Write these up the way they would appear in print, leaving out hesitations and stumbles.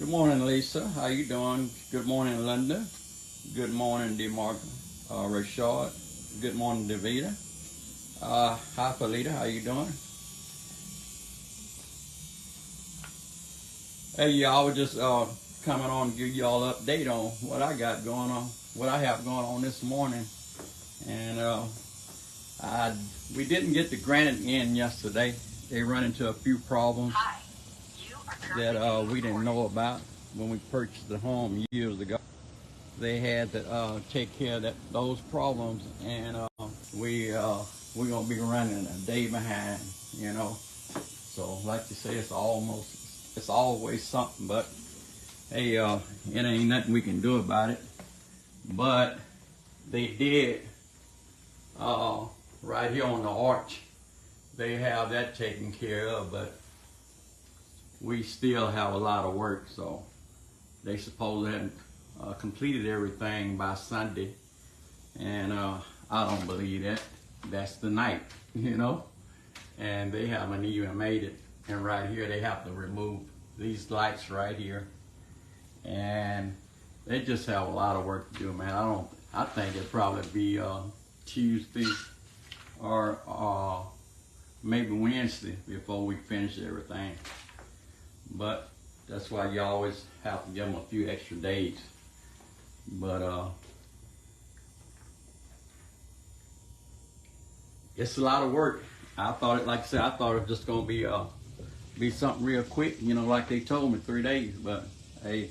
Good morning, Lisa. How you doing? Good morning, Linda. Good morning, DeMarco. Rashad. Good morning, Davita. Hi, Felita. How you doing? Hey, y'all. I was just coming on to give y'all an update on what I got going on, what I have going on this morning. And we didn't get the granite in yesterday. They run into a few problems that we didn't know about when we purchased the home years ago. They had to take care of those problems, and we're gonna be running a day behind, you know. So like you say, it's always something, but hey, it ain't nothing we can do about it. But they did right here on the arch, they have that taken care of, but we still have a lot of work. So they supposed to have completed everything by Sunday, and I don't believe that. That's the night, you know, and they haven't even made it. And right here, they have to remove these lights right here, and they just have a lot of work to do, man. I think it'll probably be Tuesday or maybe Wednesday before we finish everything. But that's why you always have to give them a few extra days. But it's a lot of work. I thought it, like I said, I thought it was just gonna be something real quick, you know, like they told me, 3 days. But hey,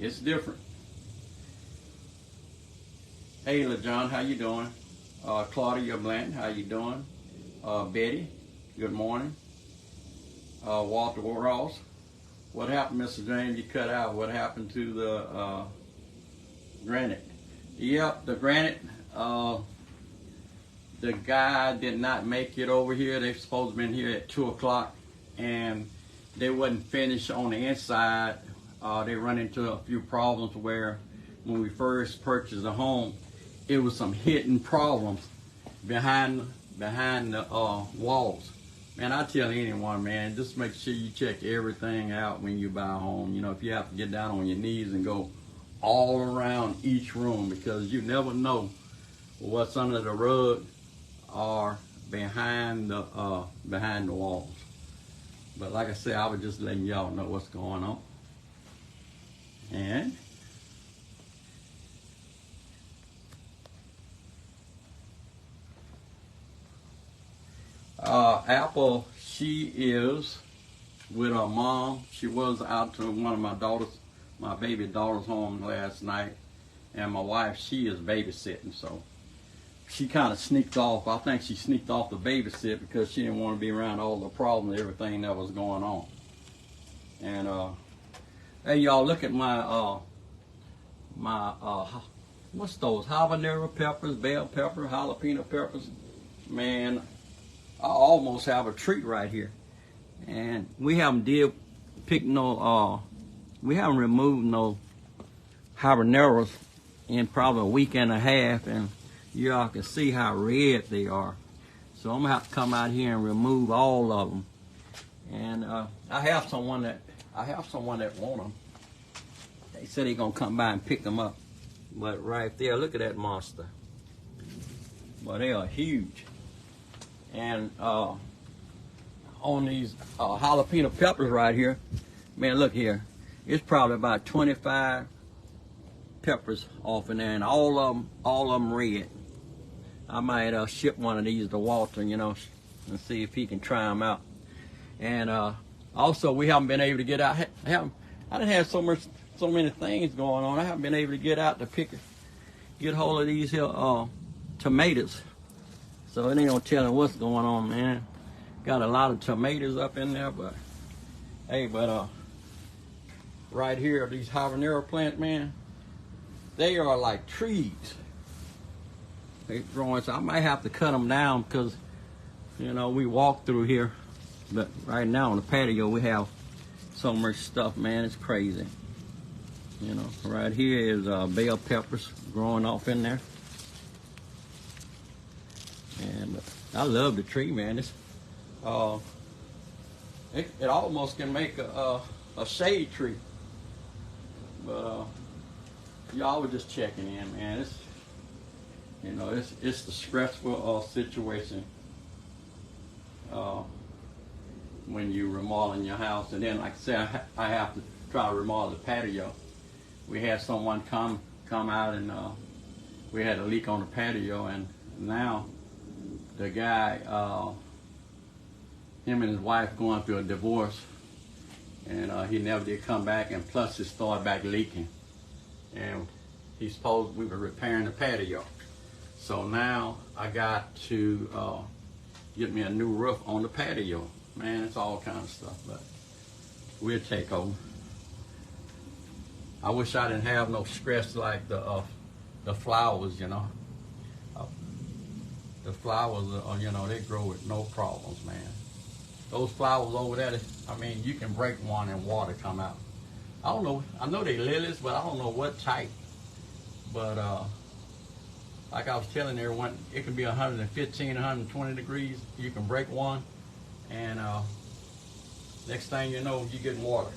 it's different. Hey, LaJohn, how you doing? Claudia Blanton, how you doing? Betty, good morning. Walter Ross, what happened, Mr. James? You cut out. What happened to the granite? Yep, the granite. The guy did not make it over here. They supposed to been here at 2 o'clock, and they wasn't finished on the inside. They run into a few problems where when we first purchased the home, it was some hidden problems behind the walls. Man, I tell anyone, man, just make sure you check everything out when you buy a home. You know, if you have to get down on your knees and go all around each room, because you never know what's under the rug or behind the walls. But like I said, I was just letting y'all know what's going on. And Apple, she is with her mom. She was out to one of my baby daughter's home last night, and my wife, she is babysitting, so she kind of sneaked off. I think she sneaked off to babysit because she didn't want to be around all the problems, everything that was going on. And hey, y'all, look at my what's those, habanero peppers, bell pepper, jalapeno peppers. Man, I almost have a tree right here, and we haven't we haven't removed no habaneros in probably a week and a half, and y'all can see how red they are. So I'm gonna have to come out here and remove all of them. And I have someone that want them. They said they're gonna come by and pick them up. But right there, look at that monster. But they are huge. And on these jalapeno peppers right here, man, look here. It's probably about 25 peppers off in there, and all of them red. I might ship one of these to Walter, you know, and see if he can try them out. And also, we haven't been able to get out. I done had so many things going on. I haven't been able to get out to get hold of these here tomatoes. So it ain't no telling what's going on, man. Got a lot of tomatoes up in there, but hey, right here, these habanero plants, man, they are like trees. They're growing, so I might have to cut them down because, you know, we walk through here. But right now on the patio, we have so much stuff, man, it's crazy. You know, right here is bell peppers growing off in there. And I love the tree, man. It's It almost can make a shade tree. But y'all were just checking in, man. It's, you know, it's the stressful situation when you remodeling your house. And then, like I said, I have to try to remodel the patio. We had someone come out, and we had a leak on the patio, and now the guy, him and his wife going through a divorce, and he never did come back, and plus it started back leaking, and we were repairing the patio. So now I got to get me a new roof on the patio. Man, it's all kind of stuff, but we'll take over. I wish I didn't have no stress like the flowers, you know. The flowers, you know, they grow with no problems, man. Those flowers over there, I mean, you can break one and water come out. I don't know, I know they lilies, but I don't know what type. But like I was telling everyone, it can be 115, 120 degrees. You can break one, and next thing you know, you get water.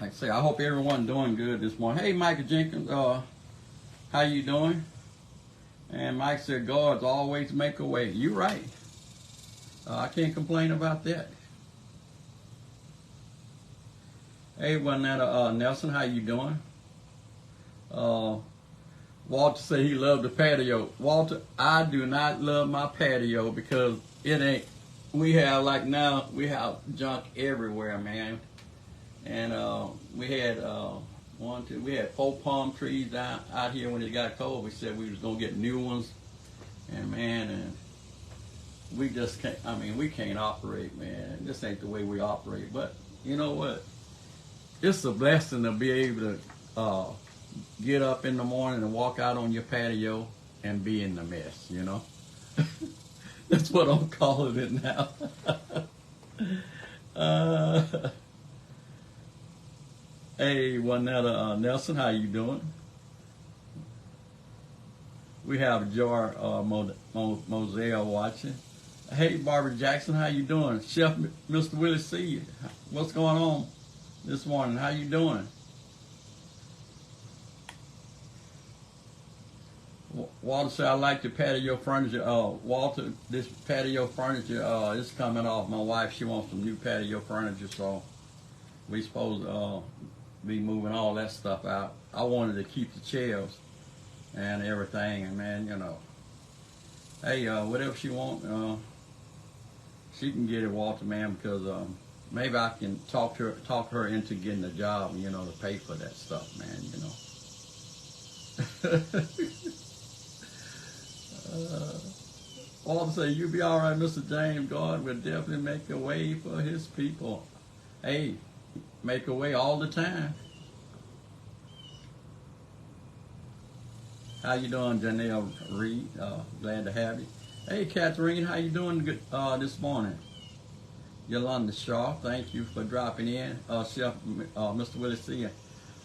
Like I say, I hope everyone's doing good this morning. Hey, Michael Jenkins, how you doing? And Mike said, God's always make a way. You're right. I can't complain about that. Hey, Juanetta Nelson, how you doing? Walter said he loved the patio. Walter, I do not love my patio because it ain't. We have, like now, we have junk everywhere, man. And we had we had 4 palm trees out here when it got cold. We said we was gonna get new ones, and man, and we just can't. I mean, we can't operate, man. This ain't the way we operate. But you know what? It's a blessing to be able to get up in the morning and walk out on your patio and be in the mess. You know, that's what I'm calling it now. Hey, Juanetta Nelson, how you doing? We have Jar Moselle watching. Hey, Barbara Jackson, how you doing? Chef Mr. Willie C, what's going on this morning? How you doing? Walter said, I like the patio furniture. Walter, this patio furniture is coming off. My wife, she wants some new patio furniture, so we supposed to be moving all that stuff out. I wanted to keep the chairs and everything, and man, you know, hey, whatever she want, she can get it, Walter, man, because maybe I can talk her into getting a job, you know, to pay for that stuff, man, you know. Walter say, you be all right, Mr. James. God will definitely make a way for his people. Hey, make a way all the time. How you doing, Janelle Reed? Glad to have you. Hey, Catherine, how you doing this morning? Yolanda Shaw, thank you for dropping in. Chef Mr. Willie C,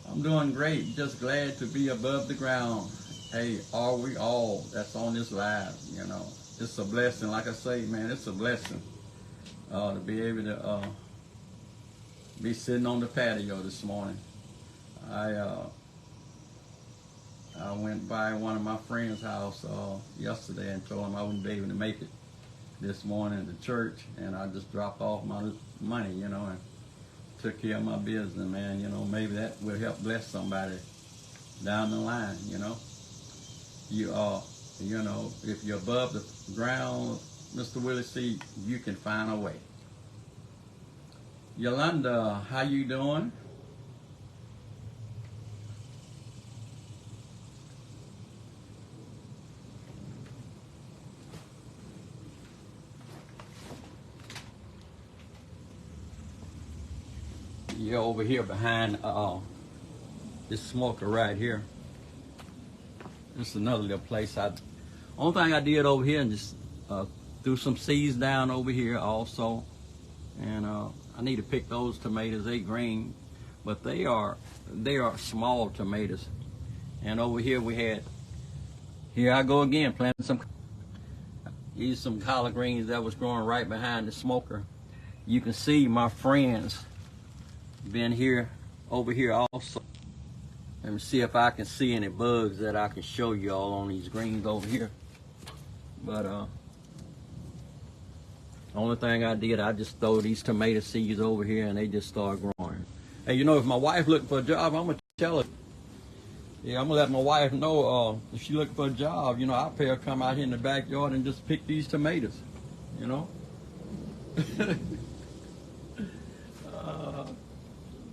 I'm doing great. Just glad to be above the ground. Hey, are we all that's on this live, you know. It's a blessing. Like I say, man, it's a blessing to be able to be sitting on the patio this morning. I went by one of my friend's house yesterday and told him I wouldn't be able to make it this morning to church, and I just dropped off my money, you know, and took care of my business, man. You know, maybe that will help bless somebody down the line, you know. You know, if you're above the ground, Mr. Willie C, you can find a way. Yolanda, how you doing? You're over here behind this smoker right here. This is another little place. Only thing I did over here and just threw some seeds down over here also, and I need to pick those tomatoes. They green, but they are small tomatoes. And over here we had, here I go again planting some. These are some collard greens that was growing right behind the smoker. You can see my friends been here, over here also. Let me see if I can see any bugs that I can show you all on these greens over here. But only thing I did, I just throw these tomato seeds over here and they just start growing. Hey, you know, if my wife looking for a job, I'm gonna tell her. Yeah, I'm gonna let my wife know if she looking for a job, you know, I'll pay her come out here in the backyard and just pick these tomatoes, you know.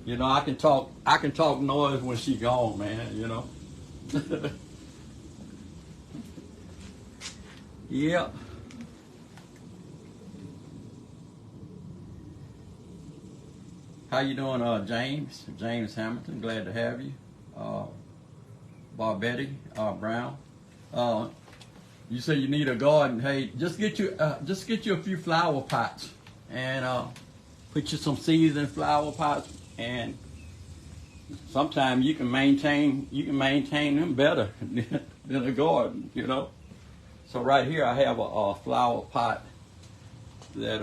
You know, I can talk noise when she gone, man, you know. Yep. How you doing, James? James Hamilton, glad to have you. Barbetti, Brown. You say you need a garden. Hey, just get you a few flower pots and put you some seeds in flower pots, and sometimes you can maintain them better than a garden, you know. So right here I have a flower pot that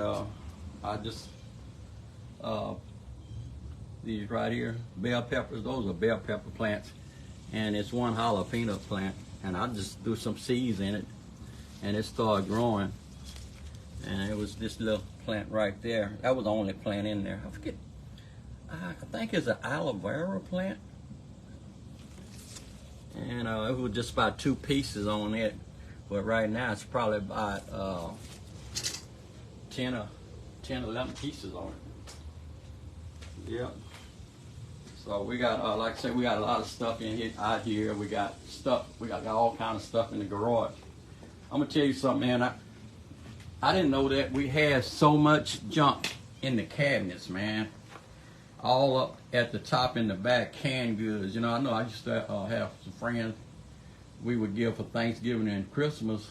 I just these right here, bell peppers. Those are bell pepper plants, and it's one jalapeno plant, and I just threw some seeds in it and it started growing, and it was this little plant right there. That was the only plant in there. I forget, I think it's an aloe vera plant, and it was just about 2 pieces on it, but right now it's probably about 10 or 11 pieces on it. Yep. So we got, like I said, we got a lot of stuff in here, out here. We got all kind of stuff in the garage. I'm gonna tell you something, man. I didn't know that we had so much junk in the cabinets, man. All up at the top in the back, canned goods. You know, I know I used to have some friends we would give for Thanksgiving and Christmas,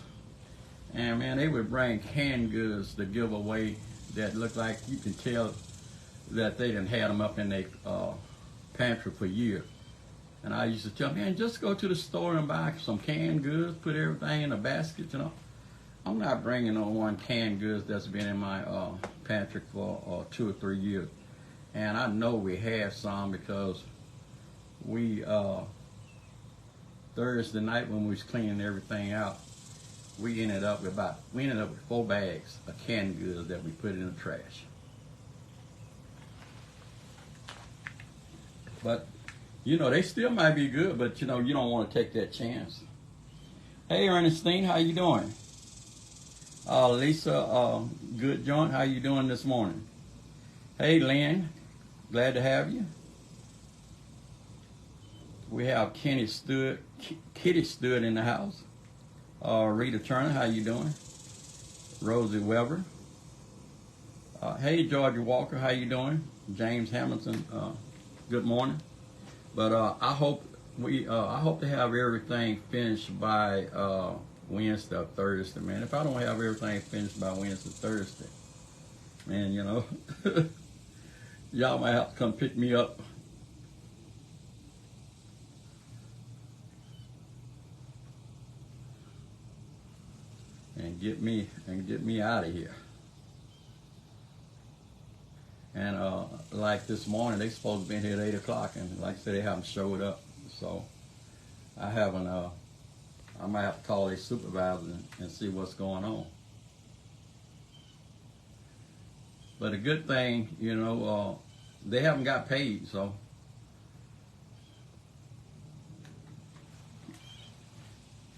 and man, they would bring canned goods to give away that looked like you can tell that they didn't have them up in their pantry for years. And I used to tell them, man, just go to the store and buy some canned goods, put everything in a basket, you know. I'm not bringing no one canned goods that's been in my pantry for 2 or 3 years. And I know we have some because we, Thursday night when we was cleaning everything out, we ended up with 4 bags of canned goods that we put in the trash. But, you know, they still might be good, but, you know, you don't want to take that chance. Hey, Ernestine, how you doing? Lisa, good joint, how you doing this morning? Hey, Lynn, glad to have you. We have Kitty Stood in the house. Rita Turner, how you doing? Rosie Weber. Hey, Georgia Walker, how you doing? James Hamilton, good morning. But I hope to have everything finished by Wednesday or Thursday, man. If I don't have everything finished by Wednesday or Thursday, man, you know, y'all might have to come pick me up. And get me out of here. And like this morning, they supposed to be in here at 8 o'clock, and like I said, they haven't showed up. So I haven't. I might have to call their supervisor and see what's going on. But a good thing, you know, they haven't got paid, so.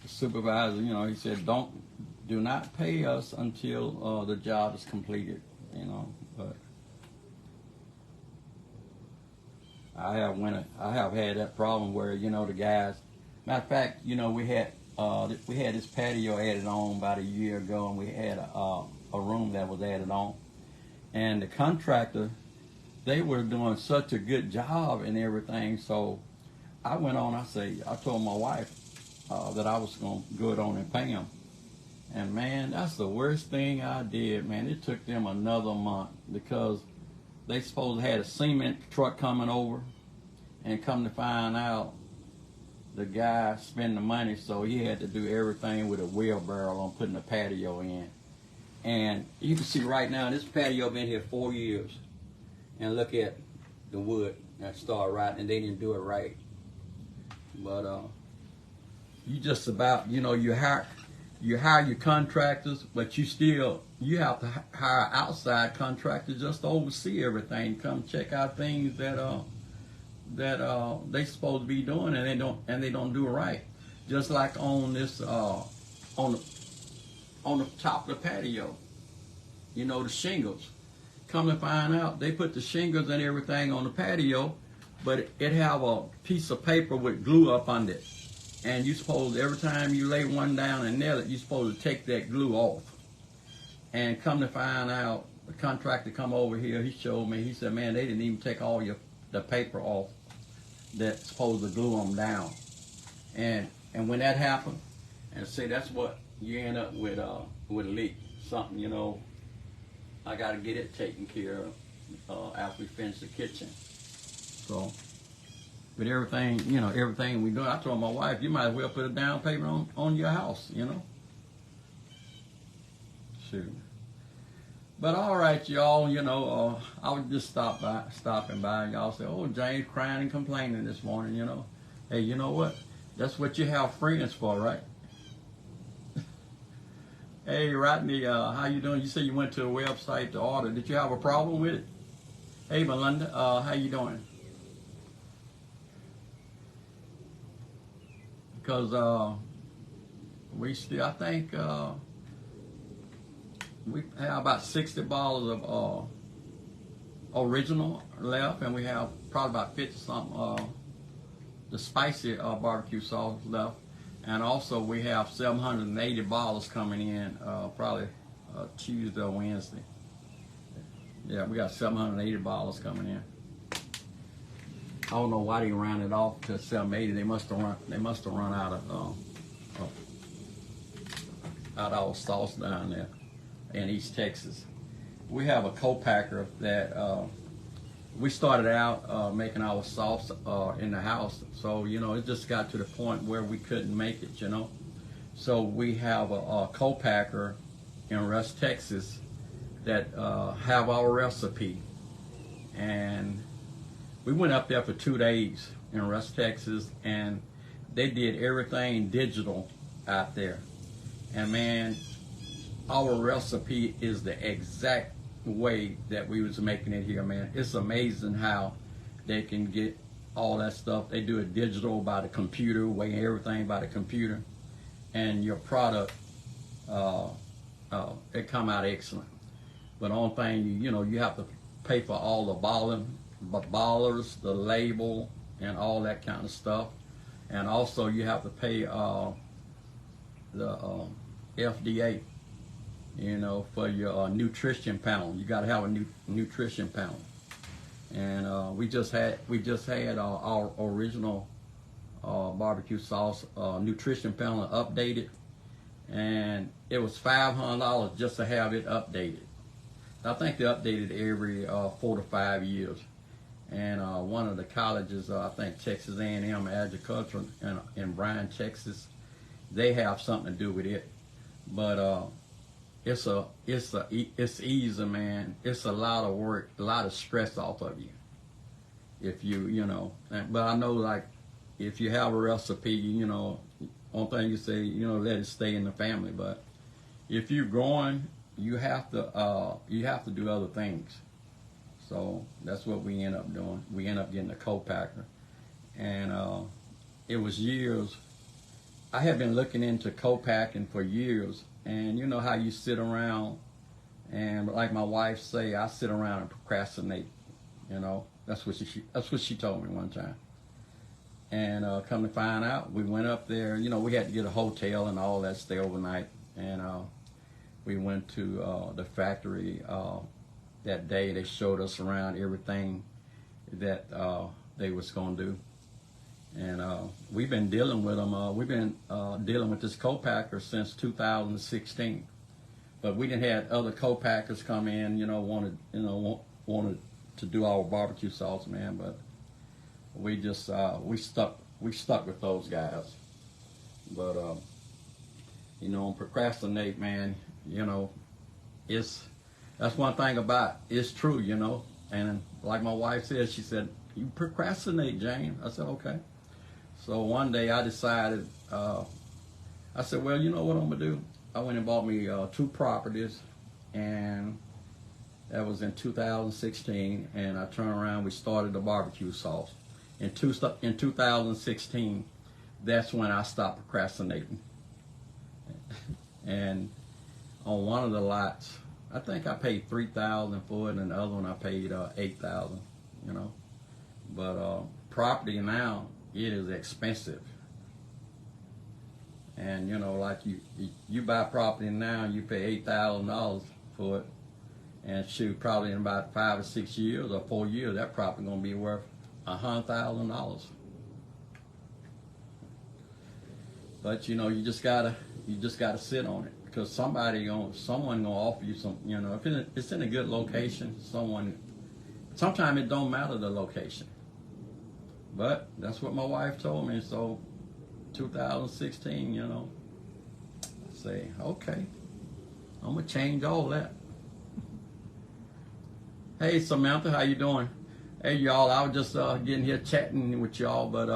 The supervisor, you know, he said, do not pay us until the job is completed, you know. But I have had that problem where, you know, the guys. Matter of fact, you know, we had this patio added on about a year ago, and we had a room that was added on, and the contractor, they were doing such a good job and everything. So I went on. I told my wife that I was going to go it on and pay them. And man, that's the worst thing I did, man. It took them another month because they supposed to had a cement truck coming over, and come to find out, the guy spent the money, so he had to do everything with a wheelbarrow on putting the patio in. And you can see right now, this patio been here 4 years. And look at the wood that started rotting, and they didn't do it right. But you just about, you hire your contractors, but you have to hire outside contractors just to oversee everything, come check out things that they supposed to be doing, and they don't do it right. Just like on this on the top of the patio, the shingles. Come to find out, they put the shingles and everything on the patio, but it have a piece of paper with glue up under it. And you supposed, every time you lay one down and nail it, you're supposed to take that glue off. And come to find out, the contractor come over here, he showed me, he said, man, they didn't even take all the paper off that's supposed to glue them down. And when that happened, and say that's what you end up with a leak. Something, I got to get it taken care of after we finish the kitchen. So, but everything we do, I told my wife, you might as well put a down payment on your house, Shoot. But all right, y'all, I was just stopping by, and y'all say, oh, James crying and complaining this morning, Hey, you know what? That's what you have friends for, right? Hey, Rodney, how you doing? You said you went to a website to order. Did you have a problem with it? Hey, Melinda, how you doing? Because I think we have about 60 bottles of original left, and we have probably about 50 something the spicy barbecue sauce left. And also we have 780 bottles coming in probably Tuesday or Wednesday. Yeah, we got 780 bottles coming in. I don't know why they rounded off to 780. They must have run out of our sauce down there in East Texas. We have a co-packer that we started out making our sauce in the house. So, it just got to the point where we couldn't make it, So we have a co-packer in Rusk, Texas that have our recipe. And we went up there for 2 days in Rusk, Texas, and they did everything digital out there. And man, our recipe is the exact way that we was making it here, man. It's amazing how they can get all that stuff. They do it digital by the computer, weighing everything by the computer, and your product it come out excellent. But the only thing you have to pay for all the ballers, the label, and all that kind of stuff, and also you have to pay the FDA. For your nutrition panel. You got to have a nutrition panel. And we just had our original barbecue sauce nutrition panel updated, and it was $500 just to have it updated. I think they update it every 4 to 5 years. And one of the colleges, I think Texas A&M Agriculture in Bryan, Texas, they have something to do with it. But it's easy, man. It's a lot of work, a lot of stress off of you. If but I know, like, if you have a recipe, one thing you say, let it stay in the family. But if you're growing, you have to do other things. So that's what we end up doing. We end up getting a co-packer, and it was years. I had been looking into co-packing for years. And you know how you sit around, and like my wife say, I sit around and procrastinate. That's what she told me one time. And come to find out, we went up there. We had to get a hotel and all that, stay overnight. And we went to the factory that day. They showed us around everything that they was gonna do. And we've been dealing with them. We've been dealing with this co-packer since 2016, but we didn't have other co-packers come in. Wanted to do our barbecue sauce, man. But we just we stuck we stuck with those guys. But you know, procrastinate, man. You know, that's one thing about it's true. You know, and like my wife said, she said, "You procrastinate, Jane." I said, "Okay." So one day I decided. I said, "Well, you know what I'm gonna do?" I went and bought me 2 properties, and that was in 2016. And I turned around, we started the barbecue sauce. In 2016, that's when I stopped procrastinating. And on one of the lots, I think I paid $3,000 for it, and the other one I paid $8,000. You know, but property now, it is expensive. And you know, like you buy property now, you pay $8,000 for it, and shoot, probably in about 5 or 6 years or 4 years, that property gonna be worth $100,000. But you know, you just gotta sit on it, because someone gonna offer you some. You know, if it's in a good location, sometimes it don't matter the location. But that's what my wife told me. So 2016, you know, I say, okay, I'm gonna change all that. Hey Samantha, how you doing? Hey y'all, I was just getting here chatting with y'all, but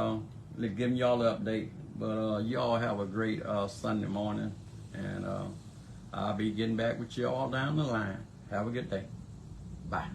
giving y'all the update. But y'all have a great Sunday morning, and I'll be getting back with y'all down the line. Have a good day. Bye.